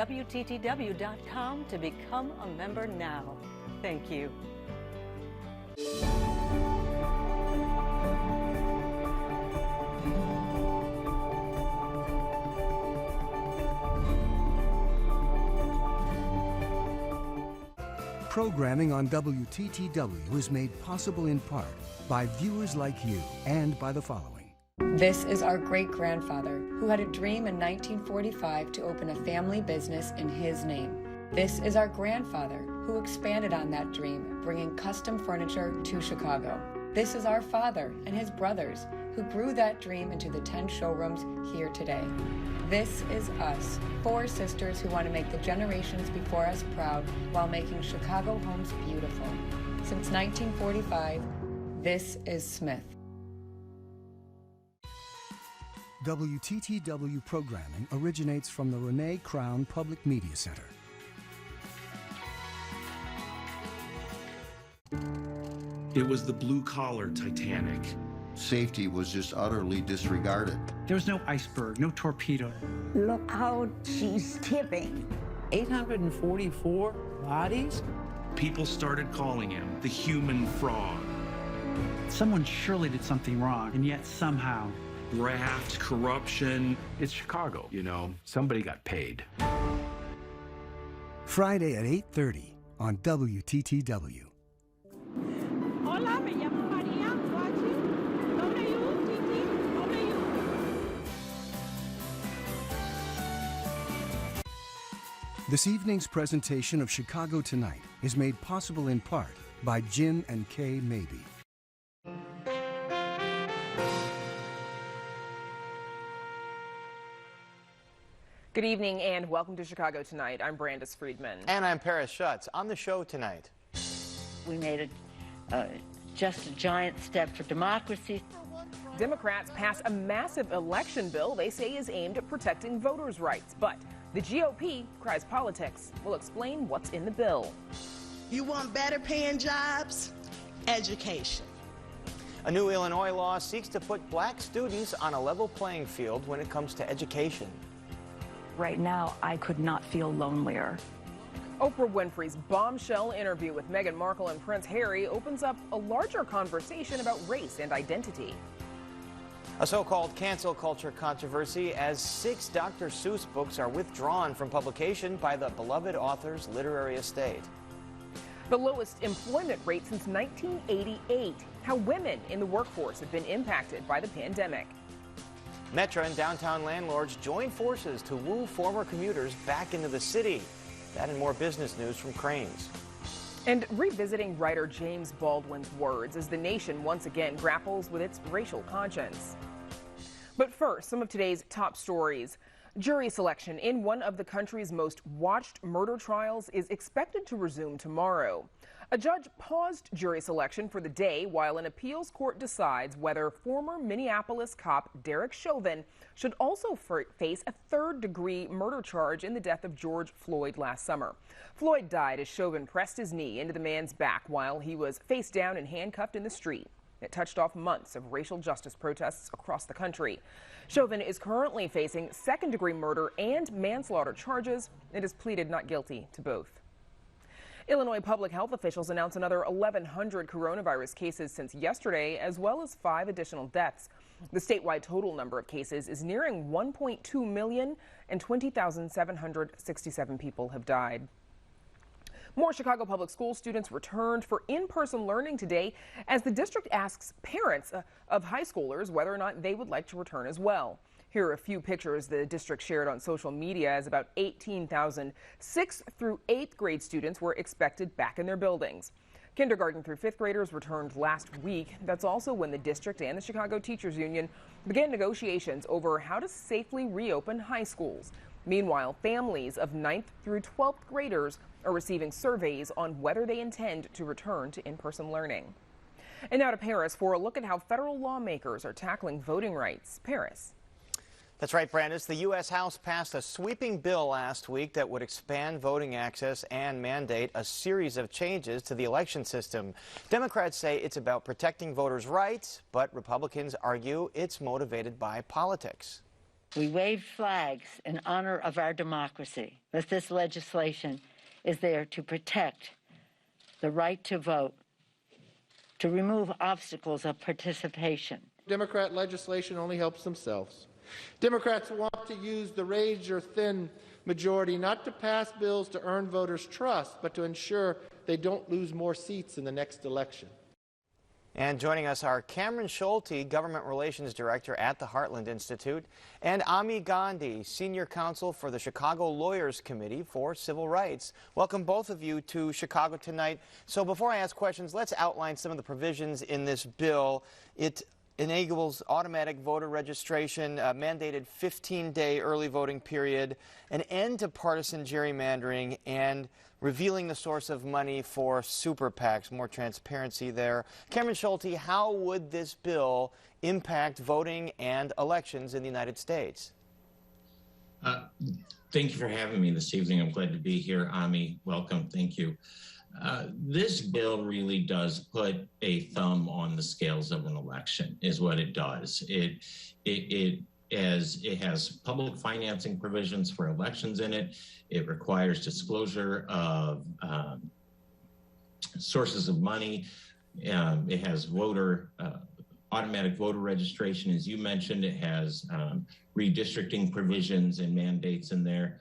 WTTW.com to become a member now. Thank you. Programming on WTTW is made possible in part by viewers like you and by the following. This is our great-grandfather who had a dream in 1945 to open a family business in his name. This is our grandfather who expanded on that dream, bringing custom furniture to Chicago. This is our father and his brothers who grew that dream into the 10 showrooms here today. This is us, 4 sisters who want to make the generations before us proud while making Chicago homes beautiful. Since 1945, this is Smith. WTTW programming originates from the Renee Crown Public Media Center. It was the blue-collar Titanic. Safety was just utterly disregarded. There was no iceberg, no torpedo. Look how she's tipping. 844 bodies? People started calling him the human frog. Someone surely did something wrong, and yet somehow... Graft, corruption. It's Chicago, you know. Somebody got paid. Friday at 8:30 on WTTW. Hola, me llamo María, watching WTTW. This evening's presentation of Chicago Tonight is made possible in part by Jim and Kay Mabey. Good evening and welcome to Chicago Tonight. I'm Brandis Friedman. And I'm Paris Schutz. On the show tonight. We made just a giant step for democracy. Democrats passed a massive election bill they say is aimed at protecting voters' rights. But the GOP cries politics. We'll explain what's in the bill. You want better paying jobs? Education. A new Illinois law seeks to put black students on a level playing field when it comes to education. Right now, I could not feel lonelier. Oprah Winfrey's bombshell interview with Meghan Markle and Prince Harry opens up a larger conversation about race and identity. A so-called cancel culture controversy as 6 Dr. Seuss books are withdrawn from publication by the beloved author's literary estate. The lowest employment rate since 1988. How women in the workforce have been impacted by the pandemic. Metra and downtown landlords join forces to woo former commuters back into the city. That and more business news from Cranes. And revisiting writer James Baldwin's words as the nation once again grapples with its racial conscience. But first, some of today's top stories. Jury selection in one of the country's most watched murder trials is expected to resume tomorrow. A judge paused jury selection for the day while an appeals court decides whether former Minneapolis cop Derek Chauvin should also face a third-degree murder charge in the death of George Floyd last summer. Floyd died as Chauvin pressed his knee into the man's back while he was face down and handcuffed in the street. It touched off months of racial justice protests across the country. Chauvin is currently facing second-degree murder and manslaughter charges and has pleaded not guilty to both. Illinois public health officials announced another 1,100 coronavirus cases since yesterday, as well as 5 additional deaths. The statewide total number of cases is nearing 1.2 million, and 20,767 people have died. More Chicago public school students returned for in-person learning today as the district asks parents of high schoolers whether or not they would like to return as well. Here are a few pictures the district shared on social media as about 18,000 6th through 8th grade students were expected back in their buildings. Kindergarten through 5th graders returned last week. That's also when the district and the Chicago Teachers Union began negotiations over how to safely reopen high schools. Meanwhile, families of 9th through 12th graders are receiving surveys on whether they intend to return to in-person learning. And now to Paris for a look at how federal lawmakers are tackling voting rights. Paris. That's right, Brandis. The U.S. House passed a sweeping bill last week that would expand voting access and mandate a series of changes to the election system. Democrats say it's about protecting voters' rights, but Republicans argue it's motivated by politics. We waved flags in honor of our democracy, but this legislation is there to protect the right to vote, to remove obstacles of participation. Democrat legislation only helps themselves. Democrats want to use the razor-thin majority not to pass bills to earn voters' trust, but to ensure they don't lose more seats in the next election. And joining us are Cameron Schulte, Government Relations Director at the Heartland Institute, and Ami Gandhi, Senior Counsel for the Chicago Lawyers Committee for Civil Rights. Welcome both of you to Chicago Tonight. So before I ask questions, let's outline some of the provisions in this bill. It enables automatic voter registration, a mandated 15-day early voting period, an end to partisan gerrymandering, and revealing the source of money for super PACs, more transparency there. Cameron Schulte, how would this bill impact voting and elections in the United States? Thank you for having me this evening. I'm glad to be here. Ami, welcome. Thank you. This bill really does put a thumb on the scales of an election, is what it does. It has public financing provisions for elections in it. It requires disclosure of sources of money. It has automatic voter registration, as you mentioned. It has redistricting provisions and mandates in there.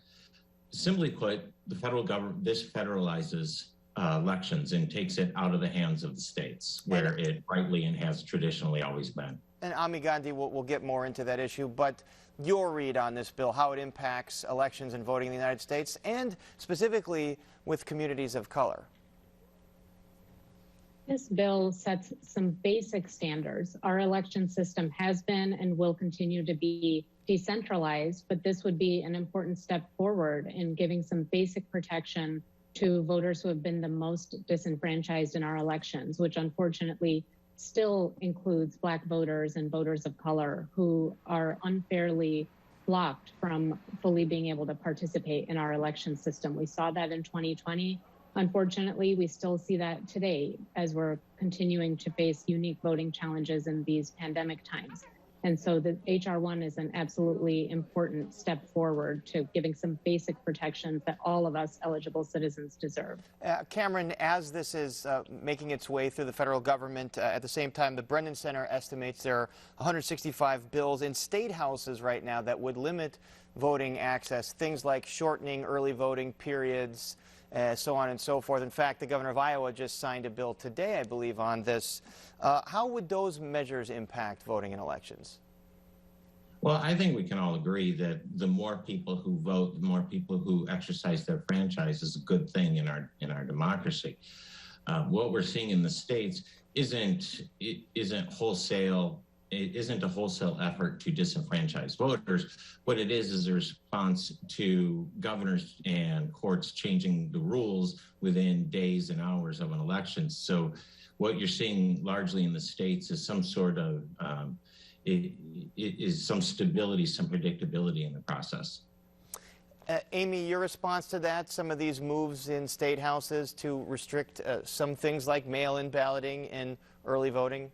Simply put, the federal government, this federalizes elections and takes it out of the hands of the states, where it rightly and has traditionally always been. And Ami Gandhi, we'll get more into that issue, but your read on this bill, how it impacts elections and voting in the United States, and specifically with communities of color. This bill sets some basic standards. Our election system has been and will continue to be decentralized, but this would be an important step forward in giving some basic protection to voters who have been the most disenfranchised in our elections, which unfortunately still includes Black voters and voters of color who are unfairly blocked from fully being able to participate in our election system. We saw that in 2020. Unfortunately, we still see that today as we're continuing to face unique voting challenges in these pandemic times. And so the HR1 is an absolutely important step forward to giving some basic protections that all of us eligible citizens deserve. Cameron, as this is making its way through the federal government, at the same time, the Brennan Center estimates there are 165 bills in state houses right now that would limit voting access, things like shortening early voting periods, so on and so forth. In fact, the governor of Iowa just signed a bill today, I believe, on this. How would those measures impact voting in elections? Well, I think we can all agree that the more people who vote, the more people who exercise their franchise is a good thing in our democracy. What we're seeing in the states isn't a wholesale effort to disenfranchise voters. What it is a response to governors and courts changing the rules within days and hours of an election. So what you're seeing largely in the states is some sort of some stability, some predictability in the process. Amy, your response to that, some of these moves in state houses to restrict some things like mail-in balloting and early voting?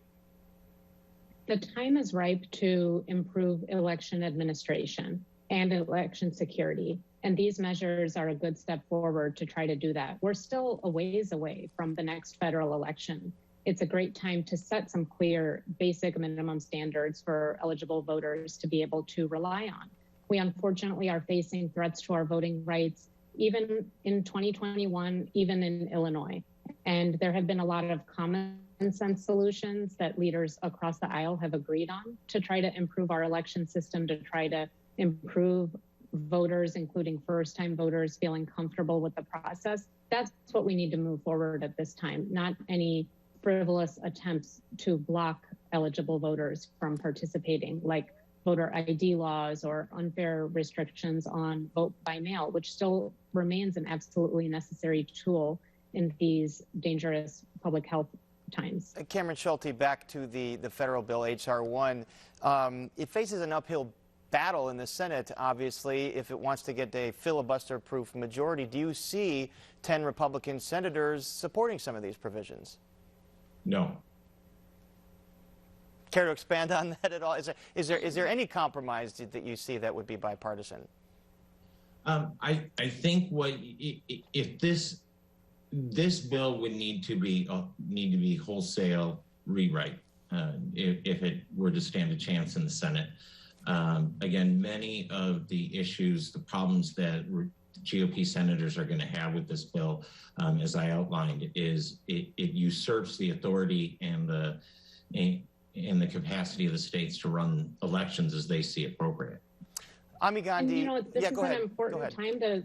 The time is ripe to improve election administration and election security. And these measures are a good step forward to try to do that. We're still a ways away from the next federal election. It's a great time to set some clear basic minimum standards for eligible voters to be able to rely on. We unfortunately are facing threats to our voting rights, even in 2021, even in Illinois. And there have been a lot of common sense solutions that leaders across the aisle have agreed on to try to improve our election system, to try to improve voters, including first-time voters, feeling comfortable with the process. That's what we need to move forward at this time, not any frivolous attempts to block eligible voters from participating, like voter ID laws or unfair restrictions on vote by mail, which still remains an absolutely necessary tool in these dangerous public health times. Cameron Schulte, back to the federal bill, HR1. It faces an uphill battle in the Senate, obviously, if it wants to get a filibuster-proof majority. Do you see 10 Republican senators supporting some of these provisions? No. Care to expand on that at all? Is there any compromise that you see that would be bipartisan? I think if this bill would need to be wholesale rewrite if it were to stand a chance in the Senate. Again, many of the issues, the problems that GOP senators are going to have with this bill, as I outlined, is it usurps the authority and the capacity of the states to run elections as they see appropriate. Ami Gandhi, and, this is an important time to,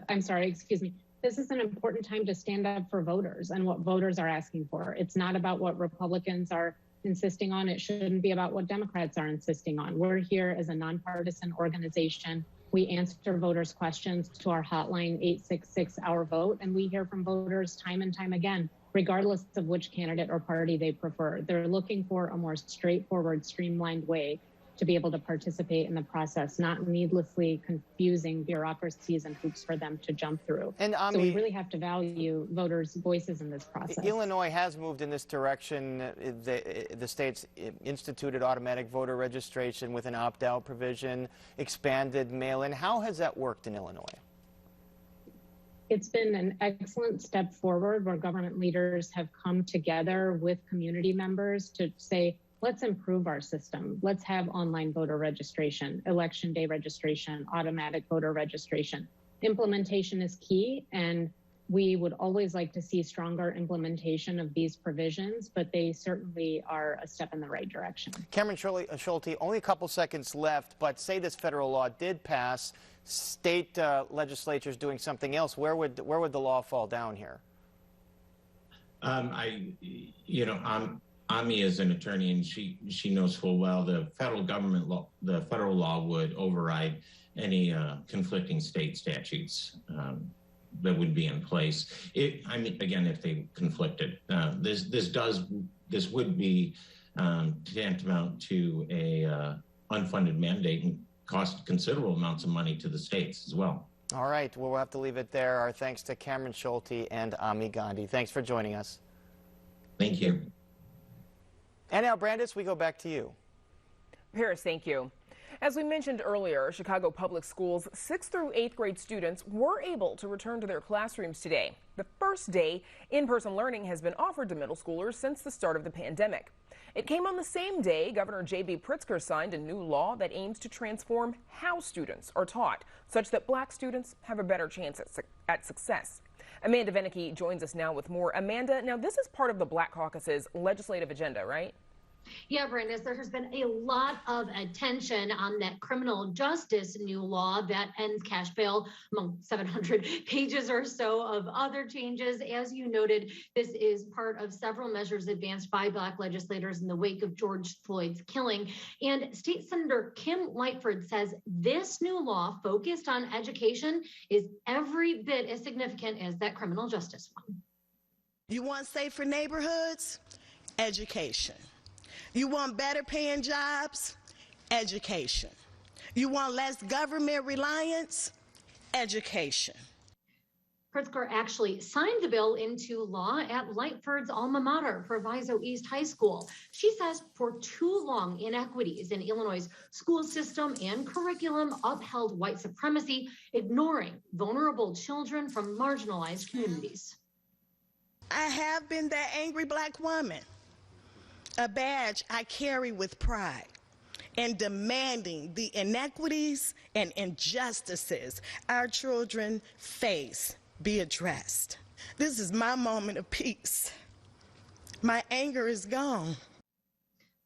I'm sorry, excuse me. This is an important time to stand up for voters and what voters are asking for. It's not about what Republicans are insisting on. It shouldn't be about what Democrats are insisting on. We're here as a nonpartisan organization. We answer voters' questions to our hotline 866 Our Vote, and we hear from voters time and time again, regardless of which candidate or party they prefer. They're looking for a more straightforward, streamlined way to be able to participate in the process, not needlessly confusing bureaucracies and hoops for them to jump through. And so we really have to value voters' voices in this process. Illinois has moved in this direction. The state's instituted automatic voter registration with an opt-out provision, expanded mail-in. How has that worked in Illinois? It's been an excellent step forward where government leaders have come together with community members to say, let's improve our system. Let's have online voter registration, election day registration, automatic voter registration. Implementation is key, and we would always like to see stronger implementation of these provisions, but they certainly are a step in the right direction. Cameron Schulte, only a couple seconds left, but say this federal law did pass, state legislatures doing something else, where would the law fall down here? Ami is an attorney, and she knows full well the federal law would override any conflicting state statutes that would be in place. Again, if they conflicted, this would be tantamount to a unfunded mandate and cost considerable amounts of money to the states as well. All right, well, we'll have to leave it there. Our thanks to Cameron Schulte and Ami Gandhi. Thanks for joining us. Thank you. And now, Brandis, we go back to you. Paris, thank you. As we mentioned earlier, Chicago Public Schools 6th through 8th grade students were able to return to their classrooms today. The first day in-person learning has been offered to middle schoolers since the start of the pandemic. It came on the same day Governor J.B. Pritzker signed a new law that aims to transform how students are taught, such that black students have a better chance at success. Amanda Venicky joins us now with more. Amanda, now this is part of the Black Caucus's legislative agenda, right? Yeah, Brandis, there has been a lot of attention on that criminal justice new law that ends cash bail, among 700 pages or so of other changes. As you noted, this is part of several measures advanced by black legislators in the wake of George Floyd's killing. And State Senator Kim Lightford says this new law focused on education is every bit as significant as that criminal justice one. You want safer neighborhoods? Education. You want better paying jobs? Education. You want less government reliance? Education. Pritzker actually signed the bill into law at Lightford's alma mater, Proviso East High School. She says for too long, inequities in Illinois' school system and curriculum upheld white supremacy, ignoring vulnerable children from marginalized communities. I have been that angry black woman, a badge I carry with pride, in demanding the inequities and injustices our children face be addressed. This is my moment of peace. My anger is gone.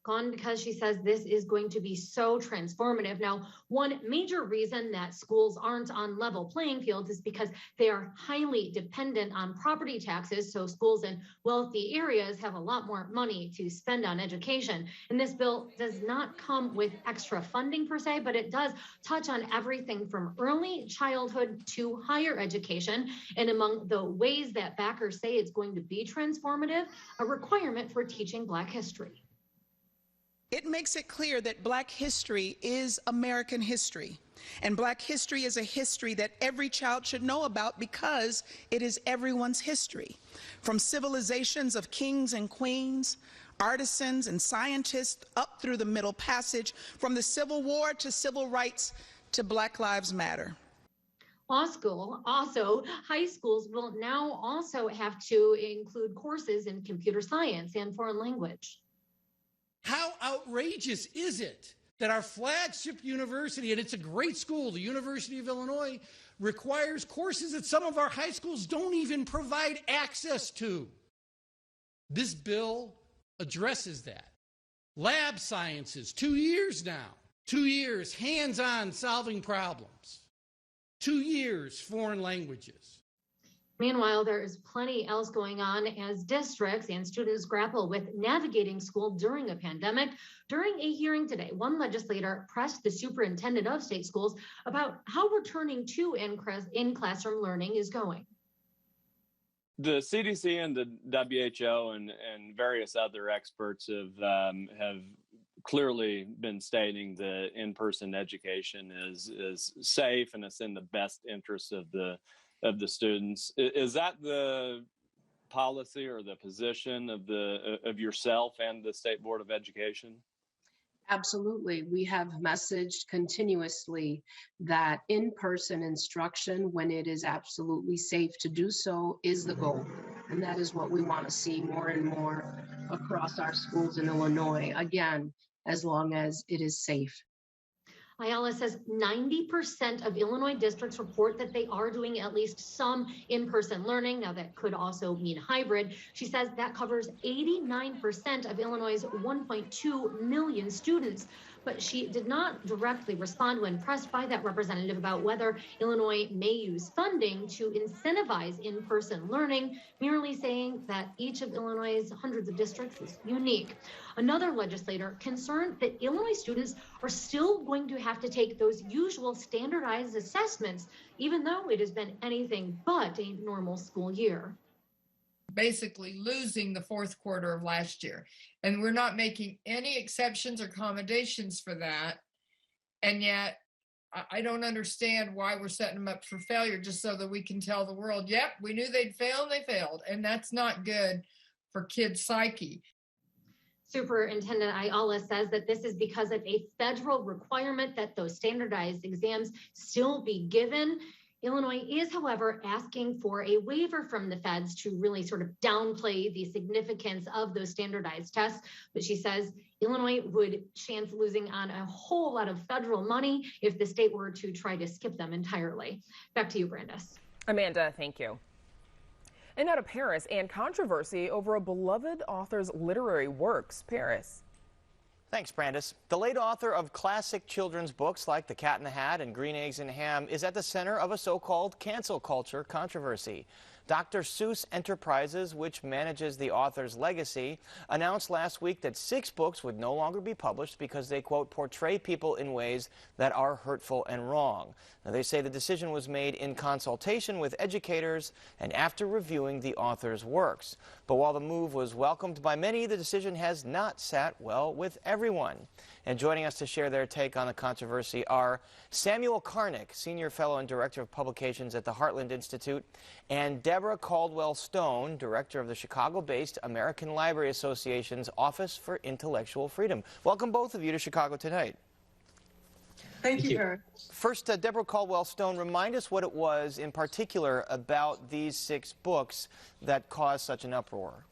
Gone because she says this is going to be so transformative. Now, one major reason that schools aren't on level playing fields is because they are highly dependent on property taxes. So schools in wealthy areas have a lot more money to spend on education. And this bill does not come with extra funding per se, but it does touch on everything from early childhood to higher education. And among the ways that backers say it's going to be transformative, a requirement for teaching Black history. It makes it clear that Black history is American history, and Black history is a history that every child should know about because it is everyone's history. From civilizations of kings and queens, artisans and scientists up through the Middle Passage, from the Civil War to civil rights to Black Lives Matter. High schools will now also have to include courses in computer science and foreign language. How outrageous is it that our flagship university, and it's a great school, the University of Illinois, requires courses that some of our high schools don't even provide access to? This bill addresses that. Lab sciences, 2 years now. 2 years, hands-on solving problems. 2 years, foreign languages. Meanwhile, there is plenty else going on as districts and students grapple with navigating school during a pandemic. During a hearing today, one legislator pressed the superintendent of state schools about how returning to in-classroom learning is going. The CDC and the WHO and various other experts have clearly been stating that in-person education is safe and it's in the best interest of the students. Is that the policy or the position of yourself and the State Board of Education? Absolutely. We have messaged continuously that in-person instruction, when it is absolutely safe to do so, is the goal. And that is what we want to see more and more across our schools in Illinois, again, as long as it is safe. Ayala says 90% of Illinois districts report that they are doing at least some in-person learning. Now, that could also mean hybrid. She says that covers 89% of Illinois' 1.2 million students. But she did not directly respond when pressed by that representative about whether Illinois may use funding to incentivize in-person learning, merely saying that each of Illinois' hundreds of districts is unique. Another legislator concerned that Illinois students are still going to have to take those usual standardized assessments, even though it has been anything but a normal school year. Basically losing the fourth quarter of last year. And we're not making any exceptions or accommodations for that. And yet, I don't understand why we're setting them up for failure just so that we can tell the world, yep, we knew they'd fail and they failed. And that's not good for kids' psyche. Superintendent Ayala says that this is because of a federal requirement that those standardized exams still be given. Illinois is, however, asking for a waiver from the feds to really sort of downplay the significance of those standardized tests. But she says Illinois would chance losing on a whole lot of federal money if the state were to try to skip them entirely. Back to you, Brandis. Amanda, thank you. And now to Paris and controversy over a beloved author's literary works. Paris. Thanks, Brandis. The late author of classic children's books like The Cat in the Hat and Green Eggs and Ham is at the center of a so-called cancel culture controversy. Dr. Seuss Enterprises, which manages the author's legacy, announced last week that 6 books would no longer be published because they, quote, portray people in ways that are hurtful and wrong. Now, they say the decision was made in consultation with educators and after reviewing the author's works. But while the move was welcomed by many, the decision has not sat well with everyone. And joining us to share their take on the controversy are Samuel Karnick, Senior Fellow and Director of Publications at the Heartland Institute, and Deborah Caldwell-Stone, Director of the Chicago-based American Library Association's Office for Intellectual Freedom. Welcome both of you to Chicago Tonight. Thank you very much. First, Deborah Caldwell-Stone, remind us what it was in particular about these 6 books that caused such an uproar.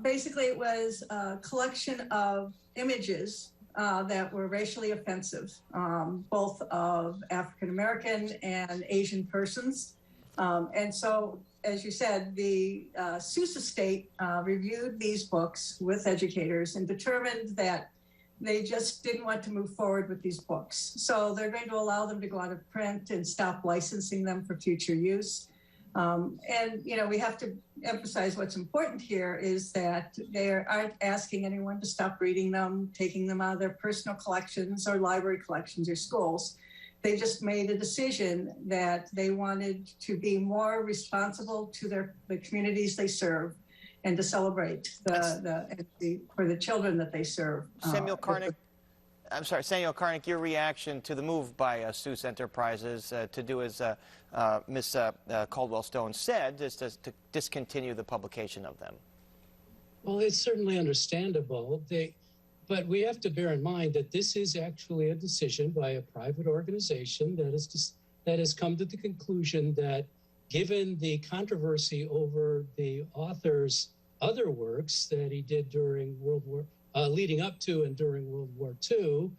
Basically, it was a collection of images that were racially offensive, both of African American and Asian persons. And so, as you said, the Seuss estate reviewed these books with educators and determined that they just didn't want to move forward with these books. So they're going to allow them to go out of print and stop licensing them for future use. And, you know, we have to emphasize what's important here is that they aren't asking anyone to stop reading them, taking them out of their personal collections or library collections or schools. They just made a decision that they wanted to be more responsible to the communities they serve and to celebrate for the children that they serve. Samuel Karnick, Samuel Karnick, your reaction to the move by Seuss Enterprises to do as Ms. Caldwell-Stone said, is to discontinue the publication of them. Well, it's certainly understandable. But we have to bear in mind that this is actually a decision by a private organization that has come to the conclusion that, given the controversy over the author's other works that he did during leading up to and during World War II,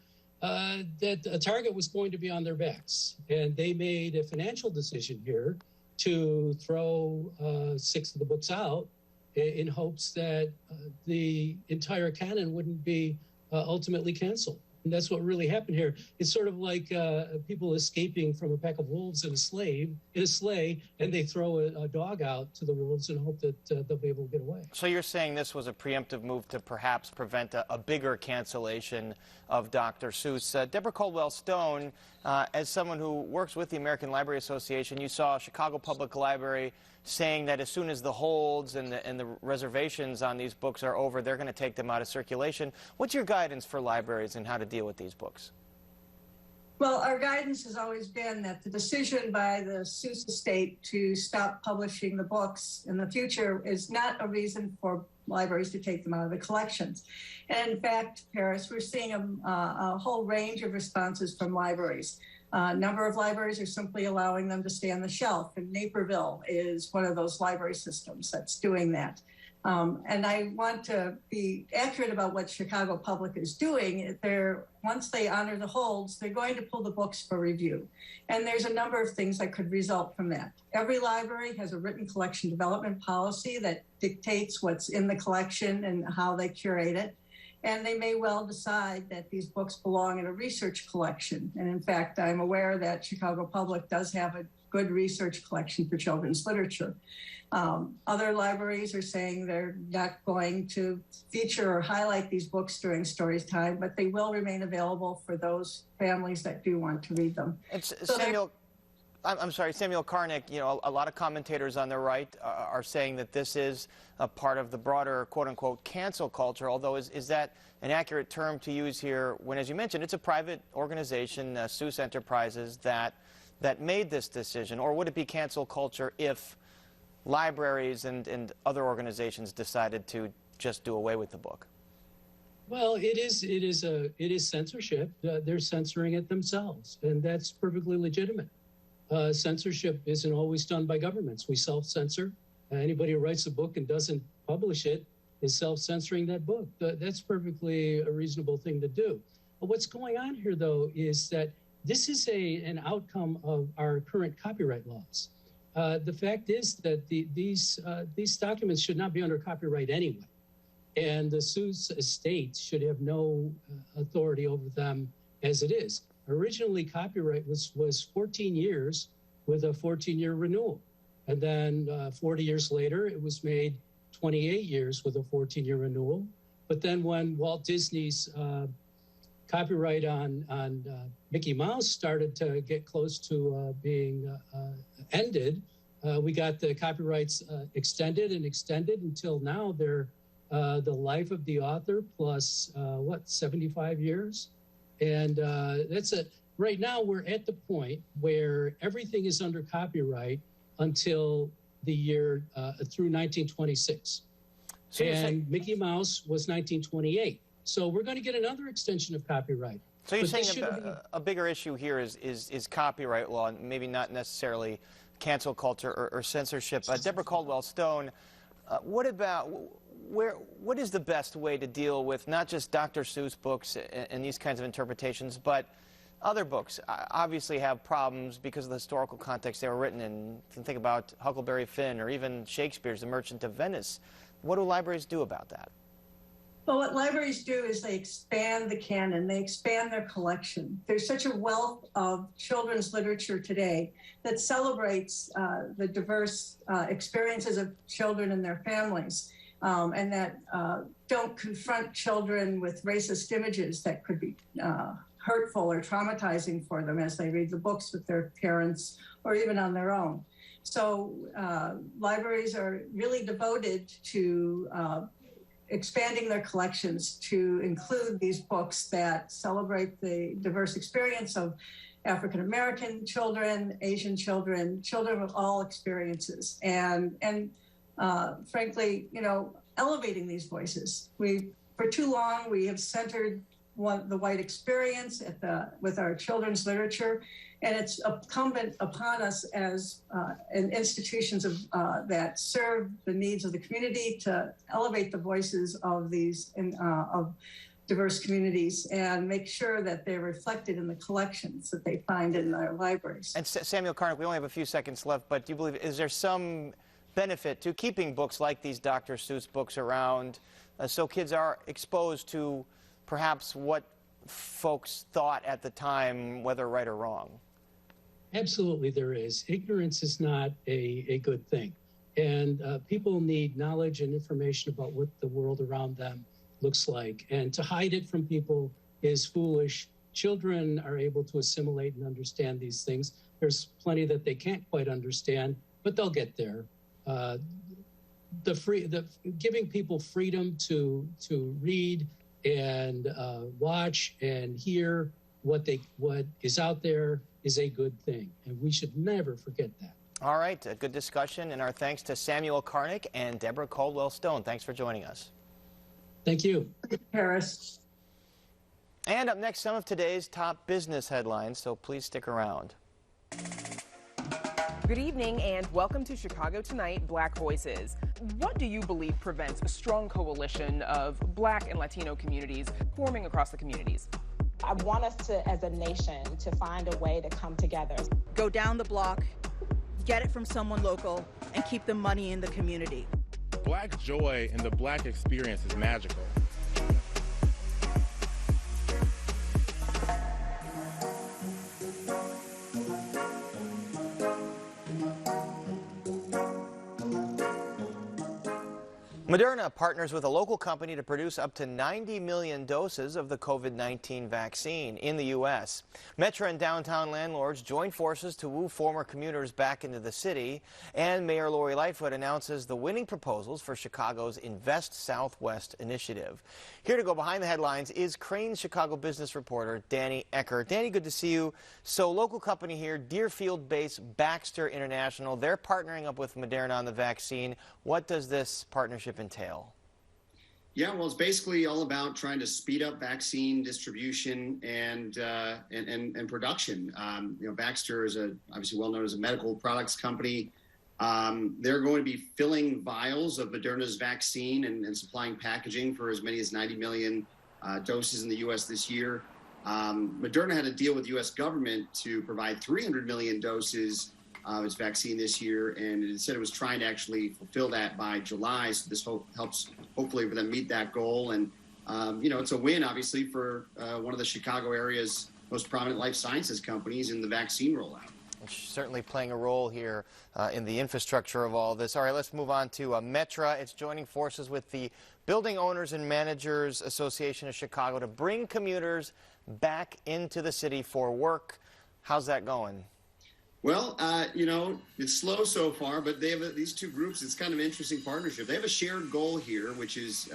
that a target was going to be on their backs. And they made a financial decision here to throw 6 of the books out in hopes that the entire canon wouldn't be ultimately canceled. And that's what really happened here. It's sort of like people escaping from a pack of wolves in a sleigh, and they throw a dog out to the wolves and hope that they'll be able to get away. So you're saying this was a preemptive move to perhaps prevent a bigger cancellation of Dr. Seuss. Deborah Caldwell-Stone, as someone who works with the American Library Association, you saw Chicago Public Library saying that as soon as the holds and the reservations on these books are over, they're going to take them out of circulation. What's your guidance for libraries and how to deal with these books? Well, our guidance has always been that the decision by the Seuss estate to stop publishing the books in the future is not a reason for libraries to take them out of the collections. And in fact, Paris, we're seeing a whole range of responses from libraries. A number of libraries are simply allowing them to stay on the shelf, and Naperville is one of those library systems that's doing that. And I want to be accurate about what Chicago Public is doing. Once they honor the holds, they're going to pull the books for review. And there's a number of things that could result from that. Every library has a written collection development policy that dictates what's in the collection and how they curate it. And they may well decide that these books belong in a research collection. And in fact, I'm aware that Chicago Public does have a good research collection for children's literature. Other libraries are saying they're not going to feature or highlight these books during story time, but they will remain available for those families that do want to read them. Samuel Karnick, you know, a lot of commentators on the right are saying that this is a part of the broader, quote-unquote, cancel culture, although is that an accurate term to use here when, as you mentioned, it's a private organization, Seuss Enterprises, that made this decision? Or would it be cancel culture if libraries and other organizations decided to just do away with the book? Well, it is censorship. They're censoring it themselves, and that's perfectly legitimate. Censorship isn't always done by governments. We self-censor. Anybody who writes a book and doesn't publish it is self-censoring that book. That's perfectly a reasonable thing to do. But what's going on here, though, is that this is an outcome of our current copyright laws. The fact is that these documents should not be under copyright anyway. And the Seuss estate should have no authority over them as it is. Originally, copyright was 14 years with a 14-year renewal. And then 40 years later, it was made 28 years with a 14-year renewal. But then when Walt Disney's copyright on Mickey Mouse started to get close to being ended, we got the copyrights extended until now they're the life of the author plus 75 years. And right now we're at the point where everything is under copyright until the year through 1926. So and Mickey Mouse was 1928. So we're going to get another extension of copyright. So you're saying a bigger issue here is copyright law, and maybe not necessarily cancel culture or censorship. Deborah Caldwell-Stone, what is the best way to deal with not just Dr. Seuss books and these kinds of interpretations, but other books obviously have problems because of the historical context they were written in. You can think about Huckleberry Finn or even Shakespeare's The Merchant of Venice. What do libraries do about that? Well, what libraries do is they expand the canon, they expand their collection. There's such a wealth of children's literature today that celebrates the diverse experiences of children and their families, and that don't confront children with racist images that could be hurtful or traumatizing for them as they read the books with their parents or even on their own. So libraries are really devoted to expanding their collections to include these books that celebrate the diverse experience of African American children, Asian children, children of all experiences. And frankly, you know, elevating these voices. For too long, we have centered the white experience with our children's literature, and it's incumbent upon us as in institutions that serve the needs of the community to elevate the voices of these of diverse communities and make sure that they're reflected in the collections that they find in our libraries. And Samuel Karnick, we only have a few seconds left, but do you believe, is there some benefit to keeping books like these Dr. Seuss books around so kids are exposed to perhaps what folks thought at the time, whether right or wrong? Absolutely there is. Ignorance is not a good thing. And people need knowledge and information about what the world around them looks like. And to hide it from people is foolish. Children are able to assimilate and understand these things. There's plenty that they can't quite understand, but they'll get there. Giving people freedom to read and watch and hear what is out there is a good thing, and we should never forget that. All right, a good discussion, and our thanks to Samuel Karnick and Deborah Caldwell-Stone. Thanks for joining us. Thank you. Paris. And up next, some of today's top business headlines, so please stick around. Good evening and welcome to Chicago Tonight, Black Voices. What do you believe prevents a strong coalition of Black and Latino communities forming across the communities? I want us to, as a nation, to find a way to come together. Go down the block, get it from someone local, and keep the money in the community. Black joy and the Black experience is magical. Moderna partners with a local company to produce up to 90 million doses of the COVID-19 vaccine in the U.S. Metra and downtown landlords join forces to woo former commuters back into the city, and Mayor Lori Lightfoot announces the winning proposals for Chicago's Invest Southwest initiative. Here to go behind the headlines is Crane's Chicago business reporter Danny Ecker. Danny, good to see you. So local company here, Deerfield-based Baxter International, they're partnering up with Moderna on the vaccine. What does this partnership entail? Yeah, well, it's basically all about trying to speed up vaccine distribution and production. Baxter is obviously well known as a medical products company. They're going to be filling vials of Moderna's vaccine and supplying packaging for as many as 90 million doses in the U.S. this year. Moderna had a deal with the U.S. government to provide 300 million doses of its vaccine this year, and it said it was trying to actually fulfill that by July. So this helps hopefully for them meet that goal. And it's a win, obviously, for one of the Chicago area's most prominent life sciences companies in the vaccine rollout. Certainly playing a role here in the infrastructure of all this. All right, let's move on to Metra. It's joining forces with the Building Owners and Managers Association of Chicago to bring commuters back into the city for work. How's that going? Well, it's slow so far, but they have these two groups. It's kind of an interesting partnership. They have a shared goal here, which is,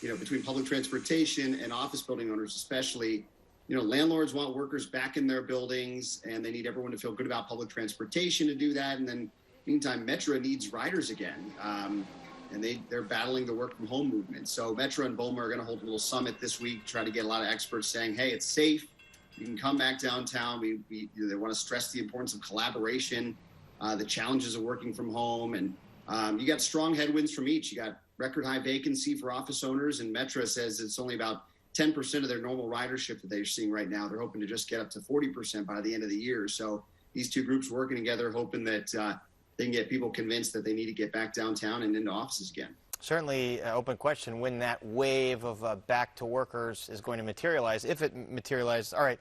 between public transportation and office building owners, especially. Landlords want workers back in their buildings, and they need everyone to feel good about public transportation to do that. And then, meantime, Metra needs riders again, and they're battling the work from home movement. So Metra and BOMA are going to hold a little summit this week, try to get a lot of experts saying, hey, it's safe. You can come back downtown. They want to stress the importance of collaboration, the challenges of working from home. And you got strong headwinds from each. You got record high vacancy for office owners, and Metra says it's only about 10% of their normal ridership that they're seeing right now. They're hoping to just get up to 40% by the end of the year. So these two groups working together, hoping that they can get people convinced that they need to get back downtown and into offices again. Certainly an open question when that wave of back to workers is going to materialize, if it materializes. All right,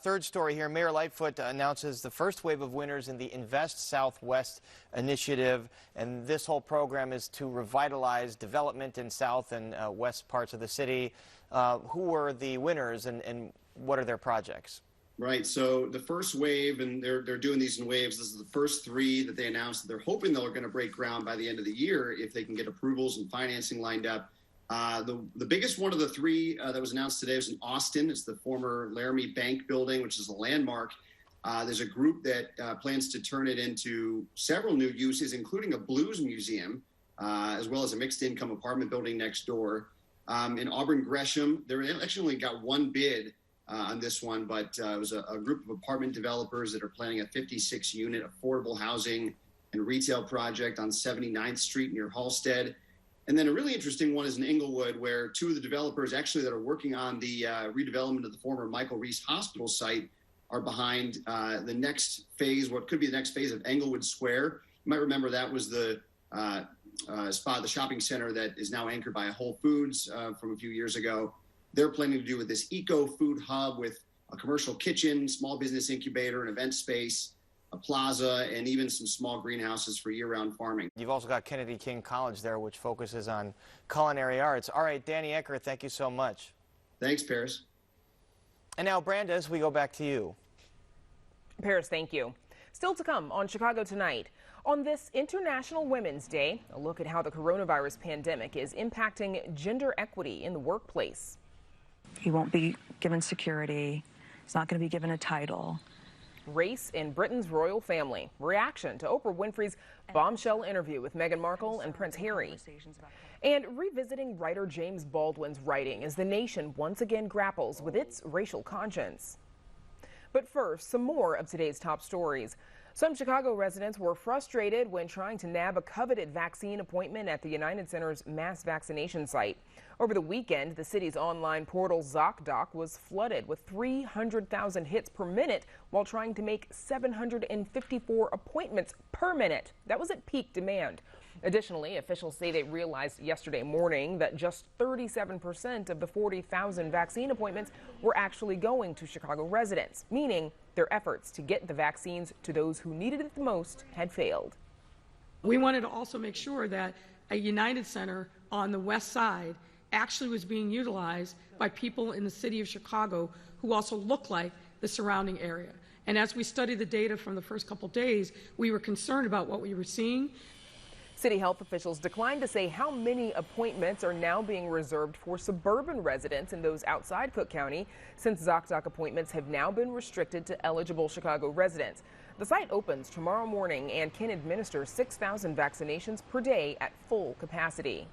third story here. Mayor Lightfoot announces the first wave of winners in the Invest Southwest initiative, and this whole program is to revitalize development in south and west parts of the city. Who were the winners and what are their projects? Right. So the first wave, and they're doing these in waves. This is the first three that they announced that they're hoping they're going to break ground by the end of the year if they can get approvals and financing lined up. The biggest one of the three that was announced today was in Austin. It's the former Laramie Bank building, which is a landmark. There's a group that plans to turn it into several new uses, including a blues museum. as well as a mixed income apartment building next door. In Auburn Gresham, they actually only got one bid on this one, but it was a group of apartment developers that are planning a 56-unit affordable housing and retail project on 79th Street near Halstead. And then a really interesting one is in Inglewood, where two of the developers actually that are working on the redevelopment of the former Michael Reese Hospital site are behind the next phase, what could be the next phase of Englewood Square. You might remember that was the the shopping center that is now anchored by a Whole Foods from a few years ago. They're planning to do with this eco-food hub with a commercial kitchen, small business incubator, an event space, a plaza, and even some small greenhouses for year-round farming. You've also got Kennedy King College there, which focuses on culinary arts. All right, Danny Ecker, thank you so much. Thanks, Paris. And now, Brandes, we go back to you. Paris, thank you. Still to come on Chicago Tonight. On this International Women's Day, a look at how the coronavirus pandemic is impacting gender equity in the workplace. He won't be given security. He's not going to be given a title. Race in Britain's royal family. Reaction to Oprah Winfrey's bombshell interview with Meghan Markle and Prince Harry. And revisiting writer James Baldwin's writing as the nation once again grapples with its racial conscience. But first, some more of today's top stories. Some Chicago residents were frustrated when trying to nab a coveted vaccine appointment at the United Center's mass vaccination site. Over the weekend, the city's online portal ZocDoc was flooded with 300,000 hits per minute while trying to make 754 appointments per minute. That was at peak demand. Additionally, officials say they realized yesterday morning that just 37% of the 40,000 vaccine appointments were actually going to Chicago residents, meaning their efforts to get the vaccines to those who needed it the most had failed. We wanted to also make sure that a United Center on the west side actually was being utilized by people in the city of Chicago who also look like the surrounding area. And as we studied the data from the first couple days, we were concerned about what we were seeing. City health officials declined to say how many appointments are now being reserved for suburban residents and those outside Cook County, since ZocDoc appointments have now been restricted to eligible Chicago residents. The site opens tomorrow morning and can administer 6,000 vaccinations per day at full capacity.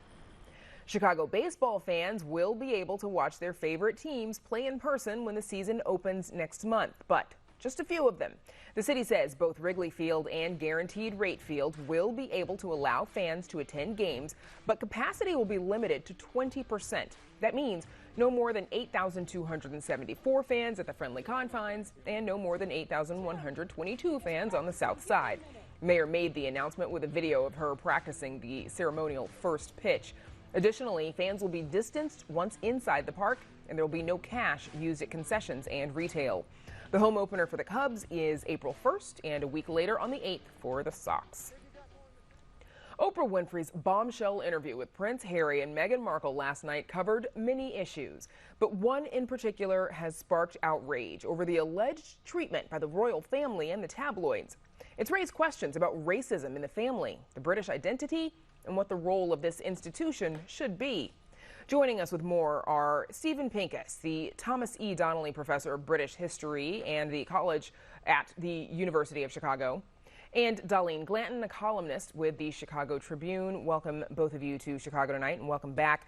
Chicago baseball fans will be able to watch their favorite teams play in person when the season opens next month, but just a few of them. The city says both Wrigley Field and Guaranteed Rate Field will be able to allow fans to attend games, but capacity will be limited to 20%. That means no more than 8,274 fans at the friendly confines and no more than 8,122 fans on the south side. Mayor made the announcement with a video of her practicing the ceremonial first pitch. Additionally, fans will be distanced once inside the park, and there will be no cash used at concessions and retail. The home opener for the Cubs is April 1st, and a week later on the 8th for the Sox. Oprah Winfrey's bombshell interview with Prince Harry and Meghan Markle last night covered many issues, but one in particular has sparked outrage over the alleged treatment by the royal family and the tabloids. It's raised questions about racism in the family, the British identity, and what the role of this institution should be. Joining us with more are Stephen Pincus, the Thomas E. Donnelly Professor of British History and the College at the University of Chicago, and Darlene Glanton, a columnist with the Chicago Tribune. Welcome, both of you, to Chicago Tonight, and welcome back.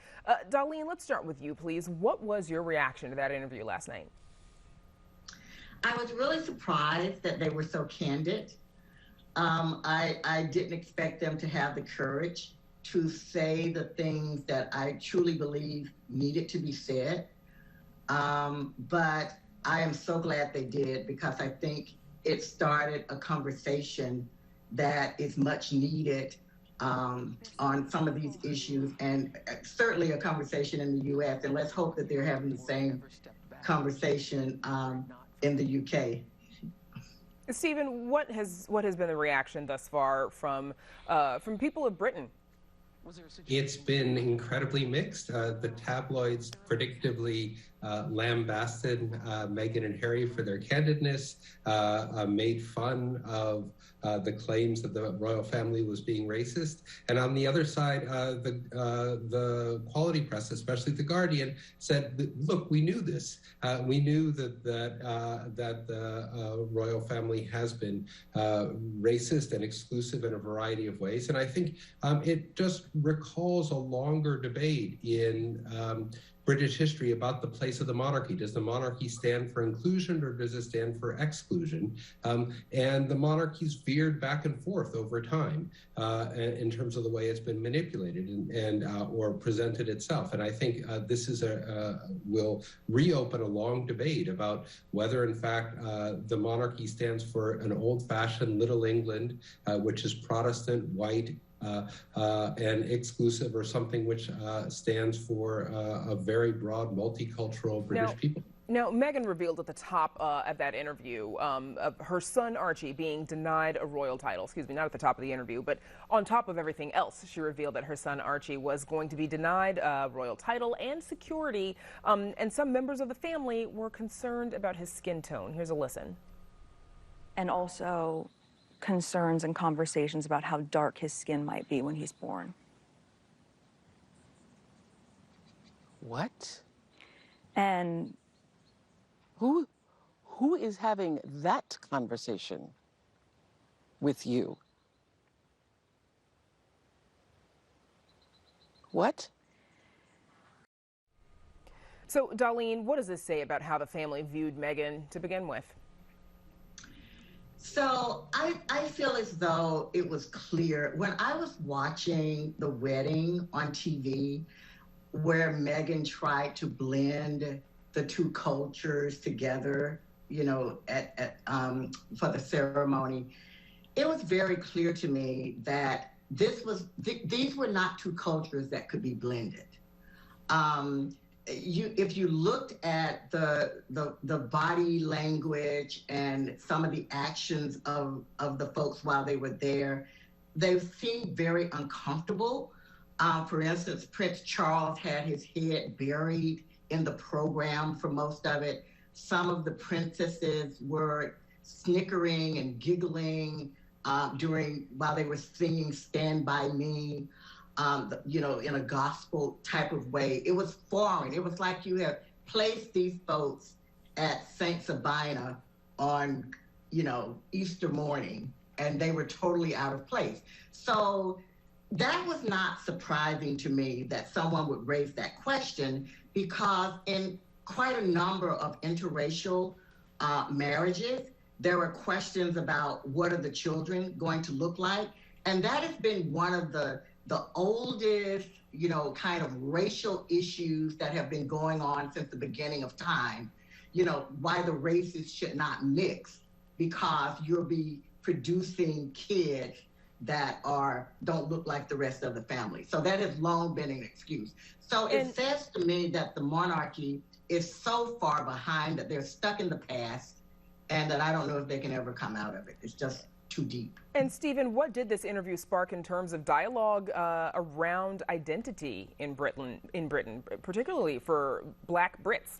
Darlene, let's start with you, please. What was your reaction to that interview last night? I was really surprised that they were so candid. I didn't expect them to have the courage to say the things that I truly believe needed to be said. But I am so glad they did, because I think it started a conversation that is much needed on some of these issues, and certainly a conversation in the U.S. And let's hope that they're having the same conversation in the UK. Stephen, what has been the reaction thus far from people of Britain? It's been incredibly mixed. The tabloids predictably lambasted Meghan and Harry for their candidness, made fun of the claims that the royal family was being racist. And on the other side, the quality press, especially The Guardian, said, look, we knew this. We knew that the royal family has been racist and exclusive in a variety of ways. And I think it just recalls a longer debate in British history about the place of the monarchy. Does the monarchy stand for inclusion or does it stand for exclusion? And the monarchy's veered back and forth over time in terms of the way it's been manipulated and or presented itself. And I think this is will reopen a long debate about whether, in fact, the monarchy stands for an old-fashioned Little England, which is Protestant, white, and exclusive, or something which stands for a very broad multicultural British people. Now, Meghan revealed at the top of that interview of her son Archie being denied a royal title. Excuse me, not at the top of the interview, but on top of everything else, she revealed that her son Archie was going to be denied a royal title and security, and some members of the family were concerned about his skin tone. Here's a listen. And also concerns and conversations about how dark his skin might be when he's born. What? And who is having that conversation with you? What? So, Darlene, what does this say about how the family viewed Meghan to begin with? So I feel as though it was clear when I was watching the wedding on TV, where Meghan tried to blend the two cultures together, you know, for the ceremony. It was very clear to me that these were not two cultures that could be blended. If you looked at the body language and some of the actions of the folks while they were there, they seemed very uncomfortable. For instance, Prince Charles had his head buried in the program for most of it. Some of the princesses were snickering and giggling while they were singing "Stand By Me." You know, in a gospel type of way. It was foreign. It was like you had placed these folks at St. Sabina on, you know, Easter morning, and they were totally out of place. So that was not surprising to me that someone would raise that question, because in quite a number of interracial marriages, there were questions about what are the children going to look like. And that has been one of the oldest, you know, kind of racial issues that have been going on since the beginning of time. You know, why the races should not mix, because you'll be producing kids that don't look like the rest of the family. So that has long been an excuse. So it says to me that the monarchy is so far behind that they're stuck in the past, and that I don't know if they can ever come out of it. It's just too deep. And Stephen, what did this interview spark in terms of dialogue around identity in Britain, particularly for Black Brits?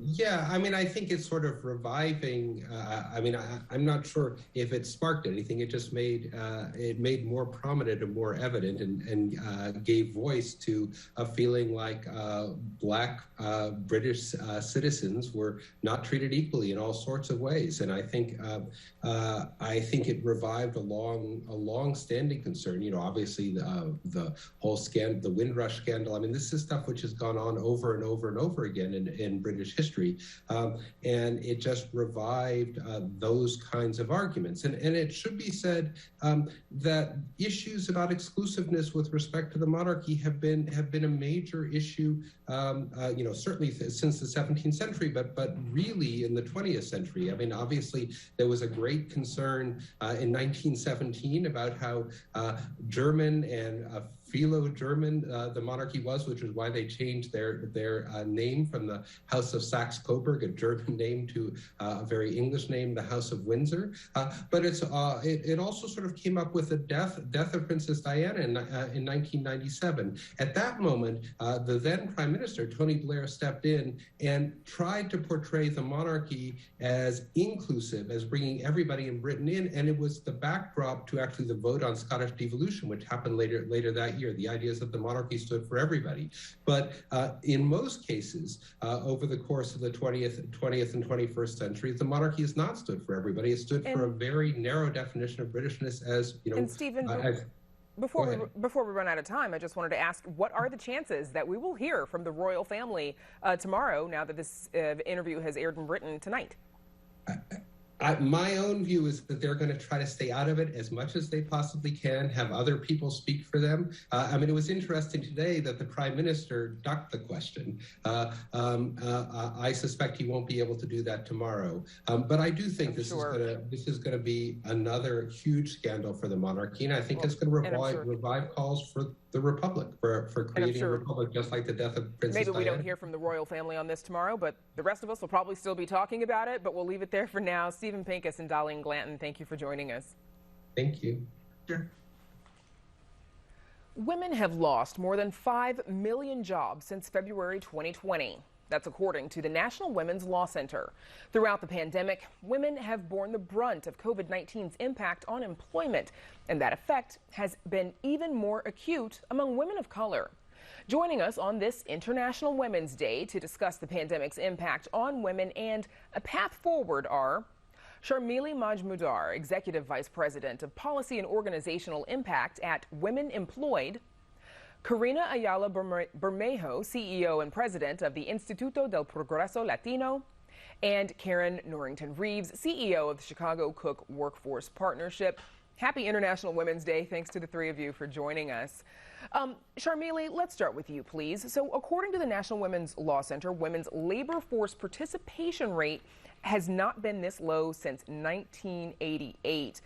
Yeah, I mean, I think it's sort of reviving. I mean, I'm not sure if it sparked anything. It just made it made more prominent and more evident, and gave voice to a feeling like Black British citizens were not treated equally in all sorts of ways. And I think it revived a long-standing concern. You know, obviously the whole the Windrush scandal. I mean, this is stuff which has gone on over and over and over again in British history, and it just revived those kinds of arguments. And it should be said that issues about exclusiveness with respect to the monarchy have been a major issue, you know, certainly since the 17th century, but really in the 20th century. I mean, obviously there was a great concern in 1917 about how German and Philo-German the monarchy was, which is why they changed their name from the House of Saxe-Coburg, a German name, to a very English name, the House of Windsor. But it also sort of came up with the death of Princess Diana in 1997. At that moment, the then Prime Minister, Tony Blair, stepped in and tried to portray the monarchy as inclusive, as bringing everybody in Britain in, and it was the backdrop to actually the vote on Scottish devolution, which happened later that year. The idea is that the monarchy stood for everybody. But in most cases, over the course of the 20th and 21st century, the monarchy has not stood for everybody. It stood for a very narrow definition of Britishness, as, you know. And Stephen, before we run out of time, I just wanted to ask, what are the chances that we will hear from the royal family tomorrow, now that this interview has aired in Britain tonight? My own view is that they're going to try to stay out of it as much as they possibly can, have other people speak for them. I mean, it was interesting today that the Prime Minister ducked the question. I suspect he won't be able to do that tomorrow. But I do think this is going to be another huge scandal for the monarchy, and I think it's going to revive calls for the Republic, for creating a Republic just like the death of Princess Diana. Maybe we don't hear from the royal family on this tomorrow, but the rest of us will probably still be talking about it, but we'll leave it there for now. Stephen Pincus and Darlene Glanton, thank you for joining us. Thank you. Sure. Women have lost more than 5 million jobs since February 2020. That's according to the National Women's Law Center. Throughout the pandemic, women have borne the brunt of COVID-19's impact on employment, and that effect has been even more acute among women of color. Joining us on this International Women's Day to discuss the pandemic's impact on women and a path forward are Sharmili Majmudar, Executive Vice President of Policy and Organizational Impact at Women Employed, Karina Ayala Bermejo, CEO and President of the Instituto del Progreso Latino, and Karen Norrington-Reeves, CEO of the Chicago Cook Workforce Partnership. Happy International Women's Day. Thanks to the three of you for joining us. Sharmili, let's start with you, please. So according to the National Women's Law Center, women's labor force participation rate has not been this low since 1988.